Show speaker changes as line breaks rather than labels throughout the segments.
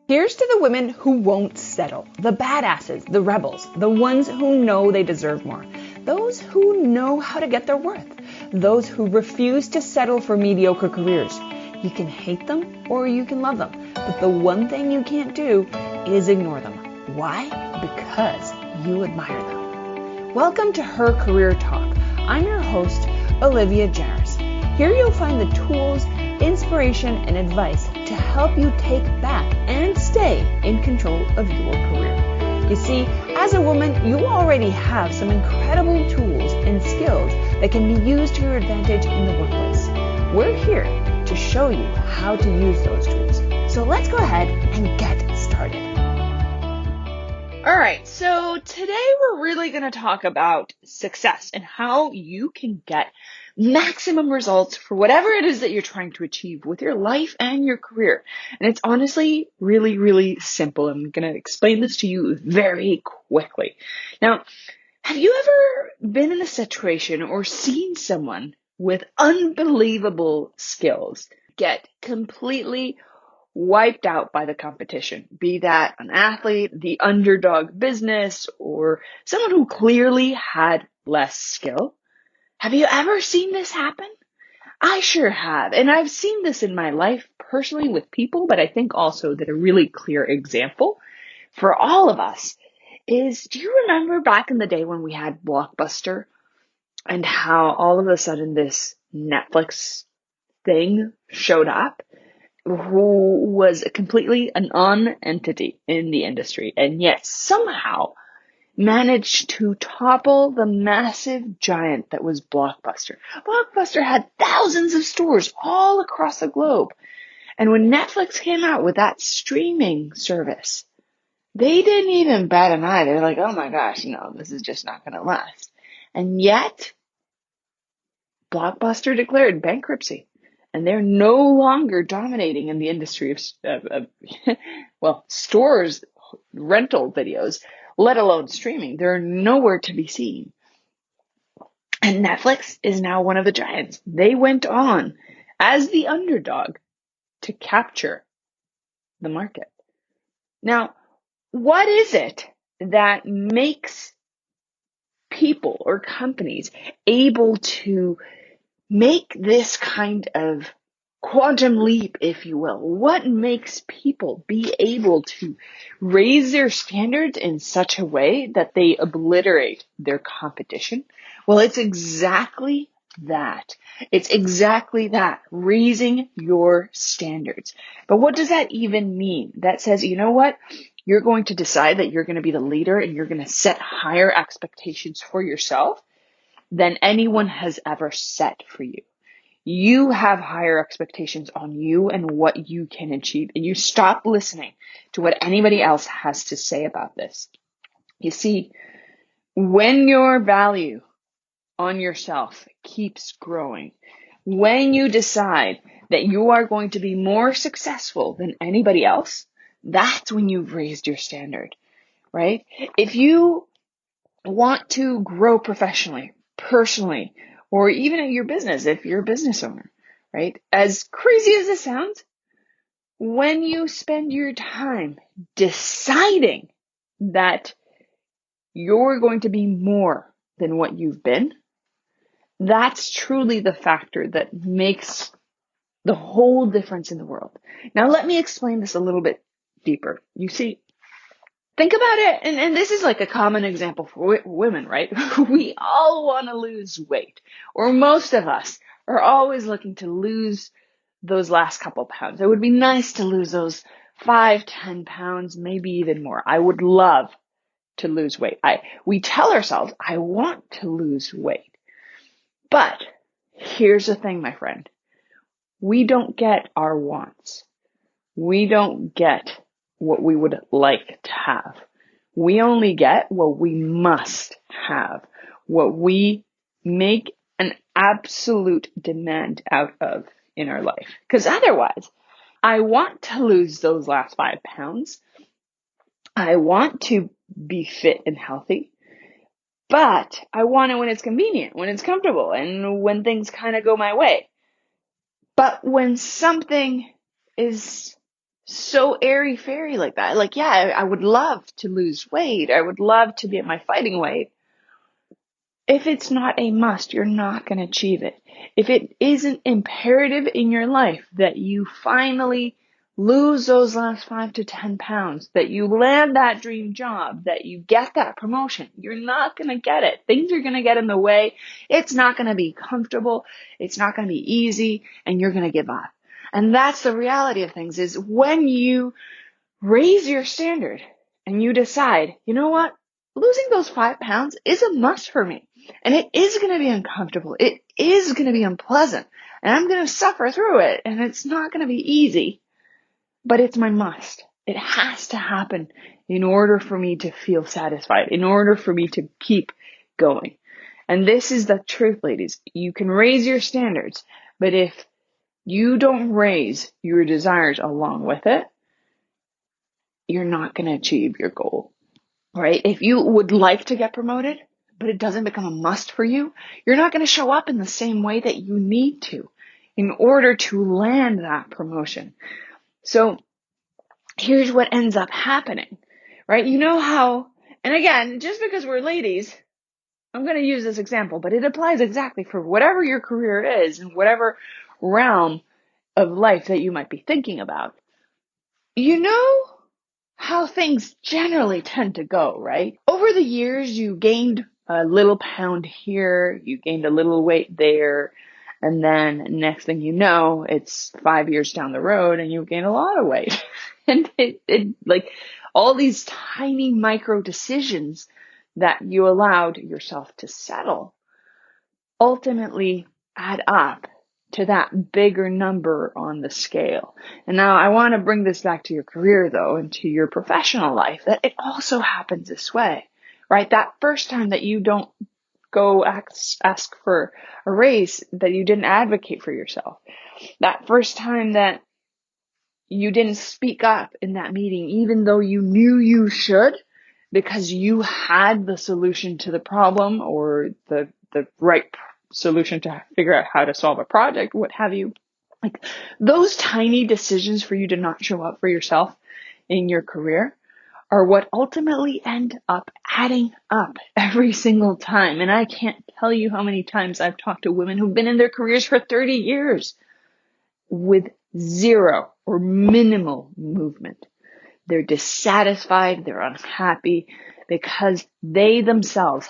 Here's to the women who won't settle, the badasses, the rebels, the ones who know they deserve more, those who know how to get their worth, those who refuse to settle for mediocre careers. You can hate them or you can love them, but the one thing you can't do is ignore them. Why? Because you admire them. Welcome to Her Career Talk. I'm your host, Olivia Jaras. Here you'll find the tools, inspiration, and advice to help you take back and stay in control of your career. You see, as a woman, you already have some incredible tools and skills that can be used to your advantage in the workplace. We're here to show you how to use those tools. So let's go ahead and get started.
All right, so today we're really going to talk about success and how you can get maximum results for whatever it is that you're trying to achieve with your life and your career. And it's honestly really, really simple. I'm going to explain this to you very quickly. Now, have you ever been in a situation or seen someone with unbelievable skills get completely wiped out by the competition, be that an athlete, the underdog business, or someone who clearly had less skill? Have you ever seen this happen? I sure have. And I've seen this in my life personally with people, but I think also that a really clear example for all of us is, do you remember back in the day when we had Blockbuster and how all of a sudden this Netflix thing showed up? Who was completely a non-entity in the industry and yet somehow managed to topple the massive giant that was Blockbuster. Blockbuster had thousands of stores all across the globe. And when Netflix came out with that streaming service, they didn't even bat an eye. They're like, oh my gosh, no, this is just not going to last. And yet, Blockbuster declared bankruptcy. And they're no longer dominating in the industry of stores, rental videos, let alone streaming. They're nowhere to be seen. And Netflix is now one of the giants. They went on as the underdog to capture the market. Now, what is it that makes people or companies able to make this kind of quantum leap, if you will? What makes people be able to raise their standards in such a way that they obliterate their competition? Well, it's exactly that. It's exactly that, raising your standards. But what does that even mean? That says, you know what? You're going to decide that you're going to be the leader and you're going to set higher expectations for yourself than anyone has ever set for you. You have higher expectations on you and what you can achieve, and you stop listening to what anybody else has to say about this. You see, when your value on yourself keeps growing, when you decide that you are going to be more successful than anybody else, that's when you've raised your standard, right? If you want to grow professionally, personally, or even at your business, if you're a business owner, right? As crazy as it sounds, when you spend your time deciding that you're going to be more than what you've been, that's truly the factor that makes the whole difference in the world. Now, let me explain this a little bit deeper. You see, think about it, and this is like a common example for women, right? We all want to lose weight, or most of us are always looking to lose those last couple pounds. It would be nice to lose those 5-10 pounds, maybe even more. I would love to lose weight. We tell ourselves, I want to lose weight. But here's the thing, my friend. We don't get our wants. We don't get what we would like to have. We only get what we must have, what we make an absolute demand out of in our life. Because otherwise, I want to lose those last 5 pounds. I want to be fit and healthy, but I want it when it's convenient, when it's comfortable, and when things kind of go my way. But when something is so airy-fairy like that. Like, yeah, I would love to lose weight. I would love to be at my fighting weight. If it's not a must, you're not going to achieve it. If it isn't imperative in your life that you finally lose those last 5 to 10 pounds, that you land that dream job, that you get that promotion, you're not going to get it. Things are going to get in the way. It's not going to be comfortable. It's not going to be easy, and you're going to give up. And that's the reality of things, is when you raise your standard and you decide, you know what? Losing those 5 pounds is a must for me. And it is going to be uncomfortable. It is going to be unpleasant. And I'm going to suffer through it. And it's not going to be easy. But it's my must. It has to happen in order for me to feel satisfied, in order for me to keep going. And this is the truth, ladies. You can raise your standards, but if you don't raise your desires along with it, you're not going to achieve your goal, right? If you would like to get promoted, but it doesn't become a must for you, you're not going to show up in the same way that you need to in order to land that promotion. So here's what ends up happening, right? You know how, and again, just because we're ladies, I'm going to use this example, but it applies exactly for whatever your career is and whatever realm of life that you might be thinking about. You know how things generally tend to go, right? Over the years, you gained a little pound here, you gained a little weight there, and then next thing you know, it's 5 years down the road and you gain a lot of weight. And it like all these tiny micro decisions that you allowed yourself to settle ultimately add up to that bigger number on the scale. And now I want to bring this back to your career though, and to your professional life, that it also happens this way, right? That first time that you don't go ask for a raise, that you didn't advocate for yourself, that first time that you didn't speak up in that meeting, even though you knew you should, because you had the solution to the problem or the right solution to figure out how to solve a project, what have you. Like those tiny decisions for you to not show up for yourself in your career are what ultimately end up adding up every single time. And I can't tell you how many times I've talked to women who've been in their careers for 30 years with zero or minimal movement. They're dissatisfied, they're unhappy because they themselves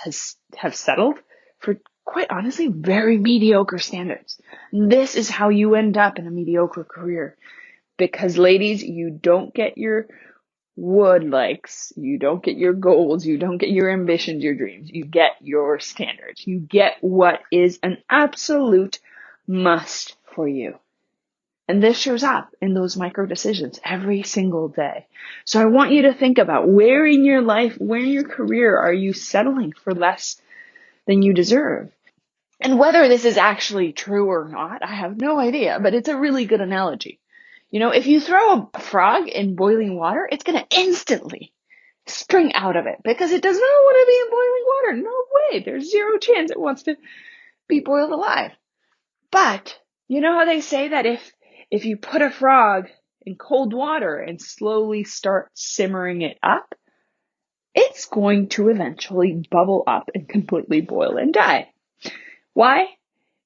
have settled for, quite honestly, very mediocre standards. This is how you end up in a mediocre career. Because ladies, you don't get your would likes, you don't get your goals, you don't get your ambitions, your dreams, you get your standards. You get what is an absolute must for you. And this shows up in those micro decisions every single day. So I want you to think about where in your life, where in your career are you settling for less than you deserve? And whether this is actually true or not, I have no idea, but it's a really good analogy. You know, if you throw a frog in boiling water, it's going to instantly spring out of it because it does not want to be in boiling water. No way. There's zero chance it wants to be boiled alive. But you know how they say that if you put a frog in cold water and slowly start simmering it up, it's going to eventually bubble up and completely boil and die. Why?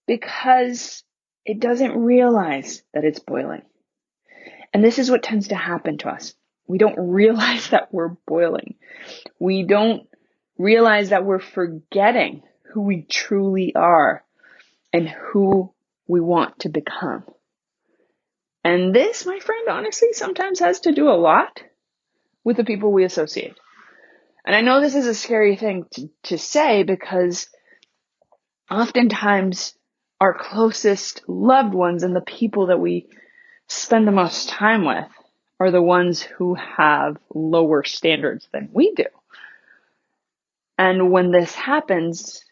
Because it doesn't realize that it's boiling. And this is what tends to happen to us. We don't realize that we're boiling. We don't realize that we're forgetting who we truly are and who we want to become. And this, my friend, honestly, sometimes has to do a lot with the people we associate. And I know this is a scary thing to say because oftentimes our closest loved ones and the people that we spend the most time with are the ones who have lower standards than we do. And when this happens,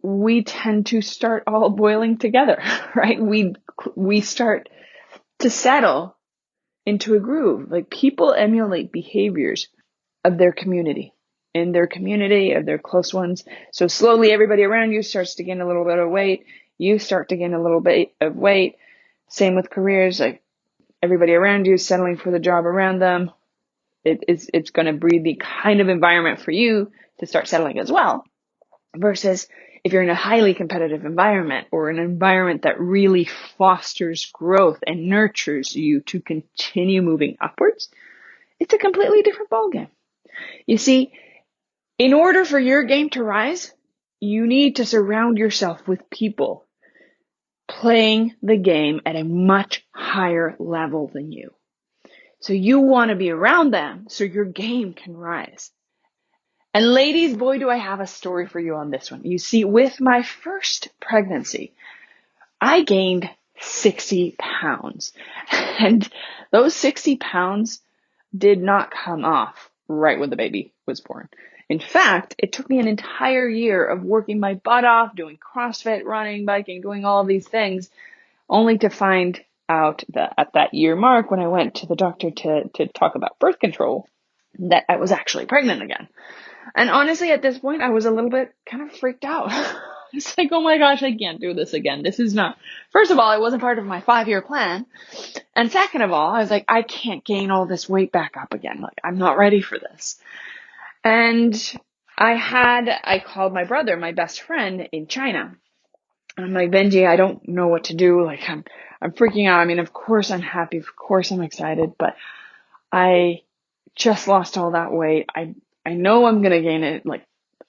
we tend to start all boiling together, right? We start to settle into a groove. Like people emulate behaviors of their community, of their close ones. So slowly everybody around you starts to gain a little bit of weight. You start to gain a little bit of weight. Same with careers. Like everybody around you is settling for the job around them. It's going to breed the kind of environment for you to start settling as well. Versus if you're in a highly competitive environment or an environment that really fosters growth and nurtures you to continue moving upwards, it's a completely different ballgame. You see, in order for your game to rise, you need to surround yourself with people playing the game at a much higher level than you. So you want to be around them so your game can rise. And ladies, boy, do I have a story for you on this one. You see, with my first pregnancy, I gained 60 pounds. And those 60 pounds did not come off right when the baby was born. In fact, it took me an entire year of working my butt off, doing CrossFit, running, biking, doing all of these things, only to find out that at that year mark, when I went to the doctor to talk about birth control, that I was actually pregnant again. And honestly, at this point, I was a little bit kind of freaked out. It's like, oh my gosh, I can't do this again. This is not, first of all, it wasn't part of my 5-year plan. And second of all, I was like, I can't gain all this weight back up again. Like, I'm not ready for this. And I called my brother, my best friend in China. And I'm like, Benji, I don't know what to do. Like, I'm freaking out. I mean, of course I'm happy. Of course I'm excited, but I just lost all that weight. I know I'm going to gain it like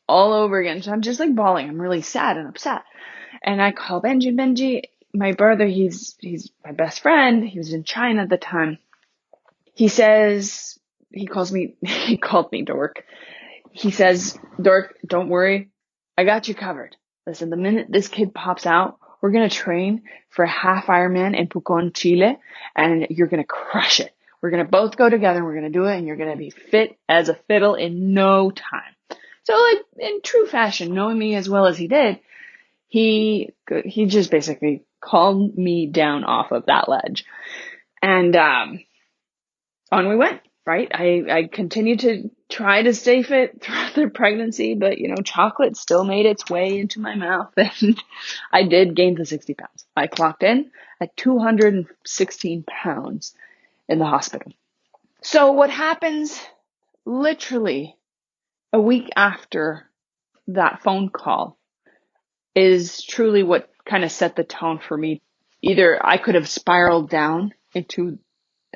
all over again. So I'm just like bawling. I'm really sad and upset. And I call Benji, my brother, he's my best friend. He was in China at the time. He called me Dork. He says, Dork, don't worry. I got you covered. Listen, the minute this kid pops out, we're going to train for a half Ironman in Pucón, Chile, and you're going to crush it. We're going to both go together and we're going to do it, and you're going to be fit as a fiddle in no time. So like in true fashion, knowing me as well as he did, he just basically calmed me down off of that ledge. And on we went, right? I continued to try to stay fit throughout the pregnancy, but chocolate still made its way into my mouth, and I did gain the 60 pounds. I clocked in at 216 pounds in the hospital. So what happens literally a week after that phone call is truly what kind of set the tone for me. Either I could have spiraled down into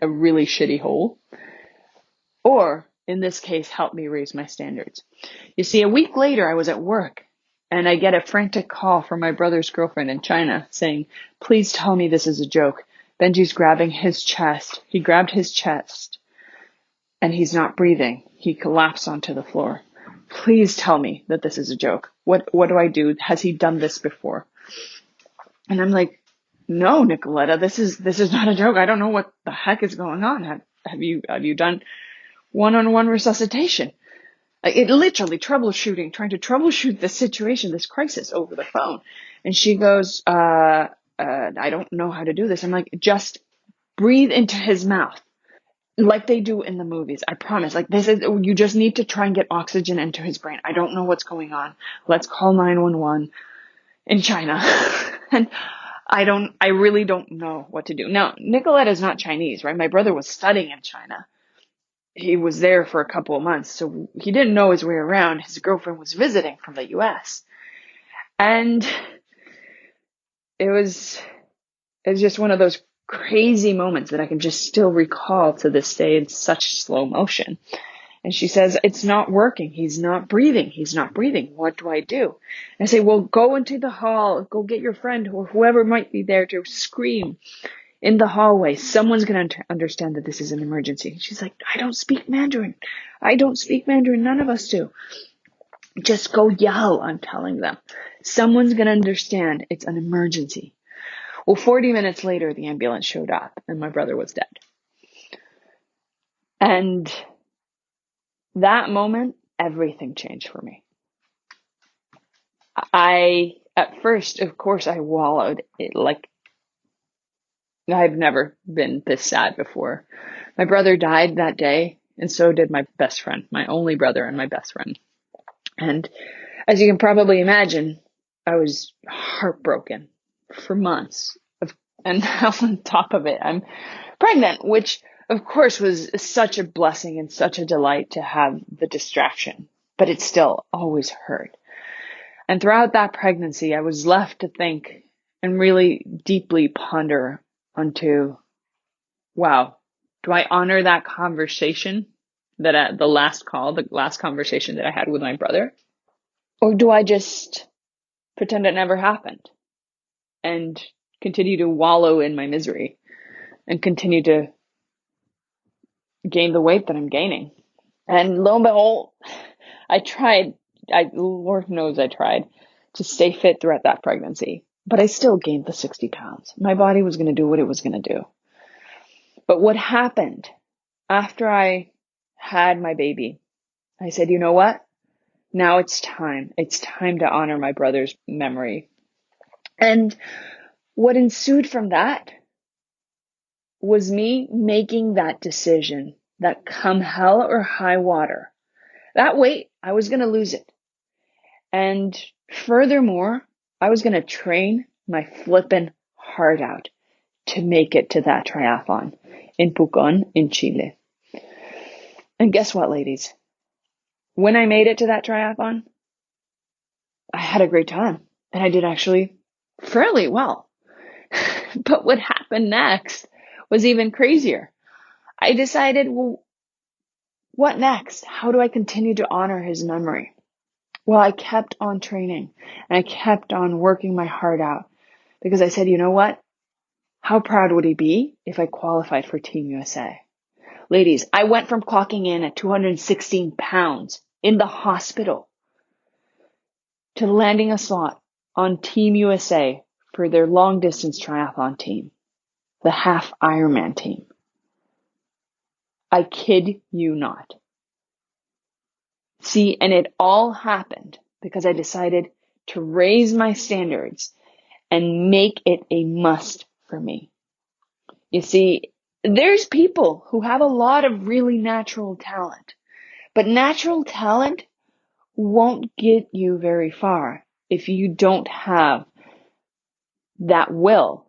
a really shitty hole, or in this case, help me raise my standards. You see, a week later, I was at work and I get a frantic call from my brother's girlfriend in China saying, please tell me this is a joke. Benji's grabbing his chest. He grabbed his chest and he's not breathing. He collapsed onto the floor. Please tell me that this is a joke. What do I do? Has he done this before? And I'm like, no, Nicoletta, this is not a joke. I don't know what the heck is going on. Have you done one-on-one resuscitation? It literally trying to troubleshoot this situation, this crisis over the phone. And she goes, I don't know how to do this. I'm like, just breathe into his mouth like they do in the movies. I promise. Like you just need to try and get oxygen into his brain. I don't know what's going on. Let's call 911 in China. And I really don't know what to do. Now, Nicoletta is not Chinese, right? My brother was studying in China. He was there for a couple of months, so he didn't know his way around. His girlfriend was visiting from the US. And it was just one of those crazy moments that I can just still recall to this day in such slow motion. And she says, it's not working. He's not breathing. What do I do? And I say, well, go into the hall, go get your friend or whoever might be there to scream in the hallway. Someone's going to understand that this is an emergency. And she's like, I don't speak Mandarin. None of us do. Just go yell, I'm telling them. Someone's going to understand it's an emergency. Well, 40 minutes later, the ambulance showed up and my brother was dead. And that moment, everything changed for me. At first, of course, I wallowed it like I've never been this sad before. My brother died that day, and so did my best friend, my only brother and my best friend. And as you can probably imagine, I was heartbroken for months. And on top of it, I'm pregnant, which of course was such a blessing and such a delight to have the distraction, but it still always hurt. And throughout that pregnancy, I was left to think and really deeply ponder onto, wow, do I honor that conversation that the last conversation that I had with my brother? Or do I just pretend it never happened and continue to wallow in my misery and continue to gain the weight that I'm gaining? And lo and behold, Lord knows I tried to stay fit throughout that pregnancy, but I still gained the 60 pounds. My body was going to do what it was going to do. But what happened after I had my baby, I said, you know what? Now it's time. It's time to honor my brother's memory. And what ensued from that was me making that decision that come hell or high water, that weight, I was going to lose it. And furthermore, I was going to train my flippin' heart out to make it to that triathlon in Pucón in Chile. And guess what, ladies? When I made it to that triathlon, I had a great time. And I did actually fairly well. But what happened next was even crazier. I decided, well, what next? How do I continue to honor his memory? Well, I kept on training and I kept on working my heart out because I said, you know what? How proud would he be if I qualified for Team USA? Ladies, I went from clocking in at 216 pounds in the hospital to landing a slot on Team USA for their long distance triathlon team, the half Ironman team. I kid you not. See, and it all happened because I decided to raise my standards and make it a must for me. You see, there's people who have a lot of really natural talent, but natural talent won't get you very far if you don't have that will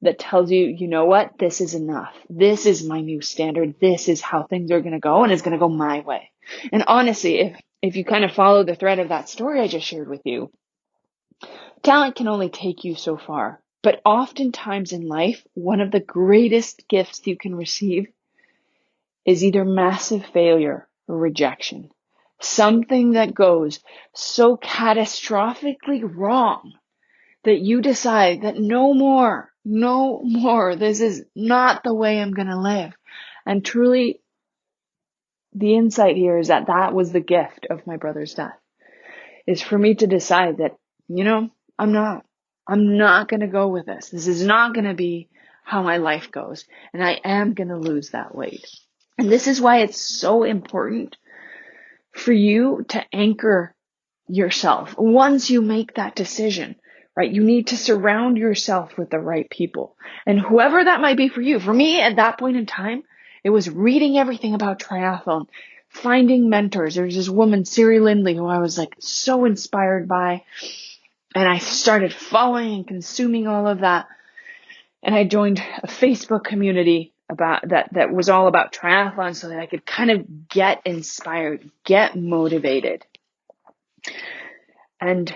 that tells you, you know what, this is enough. This is my new standard. This is how things are going to go, and it's going to go my way. And honestly, if you kind of follow the thread of that story I just shared with you, talent can only take you so far. But oftentimes in life, one of the greatest gifts you can receive is either massive failure or rejection. Something that goes so catastrophically wrong that you decide that no more, this is not the way I'm going to live. And truly, the insight here is that that was the gift of my brother's death, is for me to decide that, you know, I'm not going to go with this. This is not going to be how my life goes. And I am going to lose that weight. And this is why it's so important for you to anchor yourself. Once you make that decision, right? You need to surround yourself with the right people. And whoever that might be for you. For me, at that point in time, it was reading everything about triathlon, finding mentors. There was this woman, Siri Lindley, who I was like so inspired by. And I started following and consuming all of that. And I joined a Facebook community about that was all about triathlon so that I could kind of get inspired, get motivated. And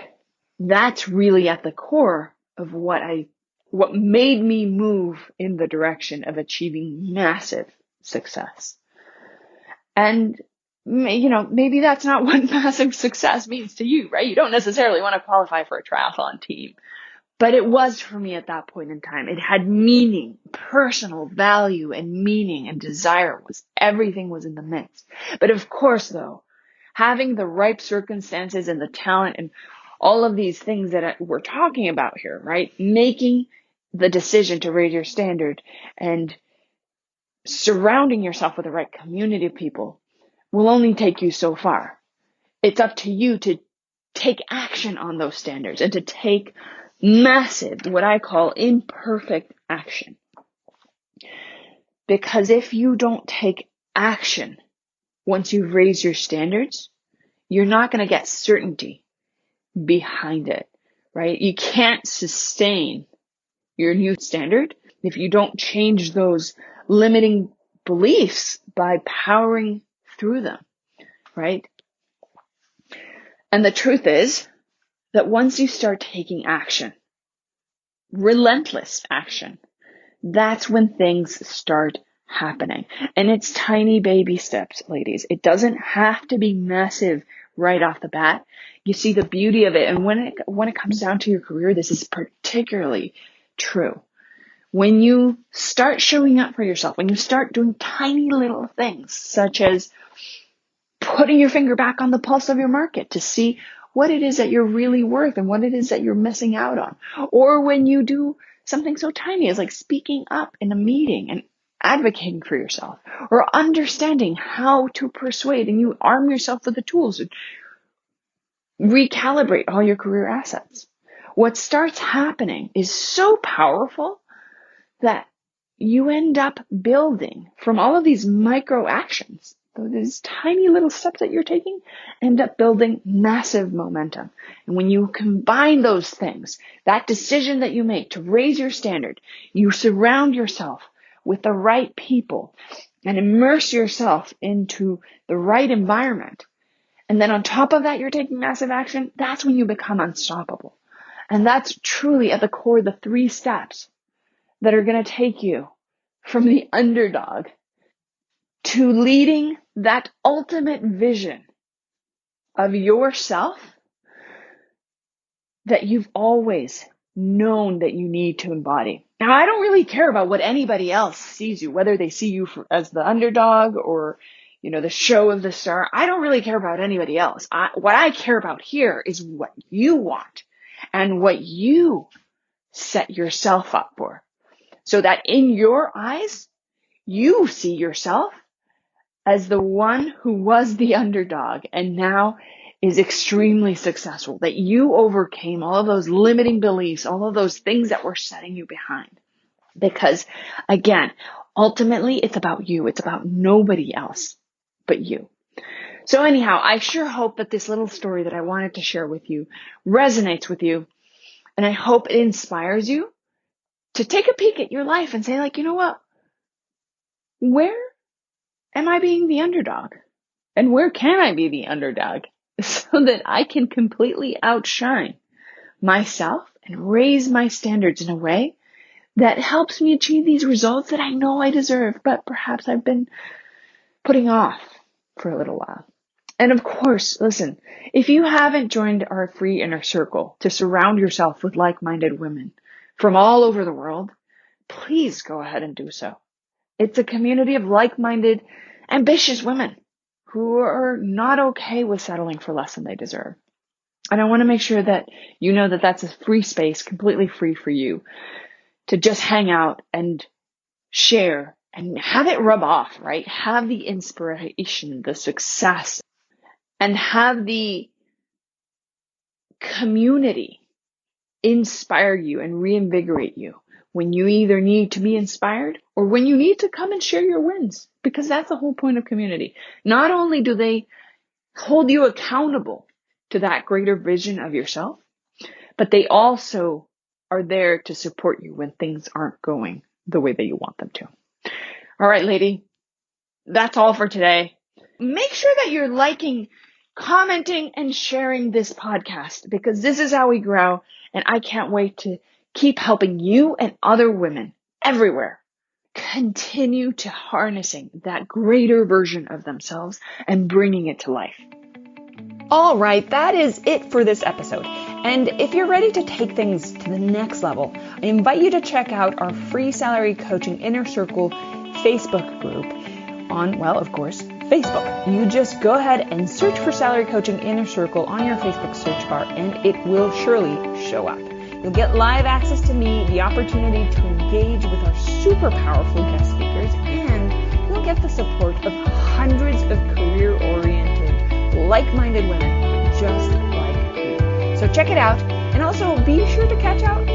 that's really at the core of what made me move in the direction of achieving massive success. And, you know, maybe that's not what massive success means to you, right? You don't necessarily want to qualify for a triathlon team. But it was for me at that point in time. It had meaning, personal value and meaning and desire everything was in the mix. But of course, though, having the right circumstances and the talent and all of these things that we're talking about here, right? Making the decision to raise your standard and surrounding yourself with the right community of people will only take you so far. It's up to you to take action on those standards and to take massive, what I call imperfect action. Because if you don't take action once you've raised your standards, you're not going to get certainty behind it, right? You can't sustain your new standard if you don't change those limiting beliefs by powering through them, right? And the truth is that once you start taking action, relentless action, that's when things start happening. And it's tiny baby steps, ladies. It doesn't have to be massive right off the bat. You see the beauty of it. And when it comes down to your career, this is particularly true. When you start showing up for yourself, when you start doing tiny little things, such as putting your finger back on the pulse of your market to see what it is that you're really worth and what it is that you're missing out on. Or when you do something so tiny as like speaking up in a meeting and advocating for yourself, or understanding how to persuade, and you arm yourself with the tools to recalibrate all your career assets. What starts happening is so powerful that you end up building from all of these micro actions. These tiny little steps that you're taking end up building massive momentum. And when you combine those things, that decision that you make to raise your standard, you surround yourself with the right people and immerse yourself into the right environment. And then on top of that, you're taking massive action. That's when you become unstoppable. And that's truly at the core, the 3 steps that are going to take you from the underdog to leading that ultimate vision of yourself that you've always known that you need to embody. Now, I don't really care about what anybody else sees you, whether they see you as the underdog or, the show of the star. I don't really care about anybody else. What I care about here is what you want and what you set yourself up for, so that in your eyes, you see yourself as the one who was the underdog and now is extremely successful, that you overcame all of those limiting beliefs, all of those things that were setting you behind. Because again, ultimately it's about you. It's about nobody else but you. So anyhow, I sure hope that this little story that I wanted to share with you resonates with you. And I hope it inspires you to take a peek at your life and say, like, you know what? Where am I being the underdog? And where can I be the underdog so that I can completely outshine myself and raise my standards in a way that helps me achieve these results that I know I deserve, but perhaps I've been putting off for a little while. And of course, listen, if you haven't joined our free inner circle to surround yourself with like-minded women from all over the world, please go ahead and do so. It's a community of like-minded, ambitious women who are not okay with settling for less than they deserve. And I want to make sure that you know that that's a free space, completely free for you to just hang out and share and have it rub off, right? Have the inspiration, the success, and have the community inspire you and reinvigorate you when you either need to be inspired or when you need to come and share your wins, because that's the whole point of community. Not only do they hold you accountable to that greater vision of yourself, but they also are there to support you when things aren't going the way that you want them to. All right, lady, that's all for today. Make sure that you're liking, commenting, and sharing this podcast, because this is how we grow. And I can't wait to keep helping you and other women everywhere continue to harnessing that greater version of themselves and bringing it to life.
All right, that is it for this episode. And if you're ready to take things to the next level, I invite you to check out our free salary coaching inner circle Facebook group on, well, of course, Facebook. You just go ahead and search for Salary Coaching Inner Circle on your Facebook search bar, and it will surely show up. You'll get live access to me, the opportunity to engage with our super powerful guest speakers, and you'll get the support of hundreds of career-oriented, like-minded women just like you. So check it out, and also be sure to catch out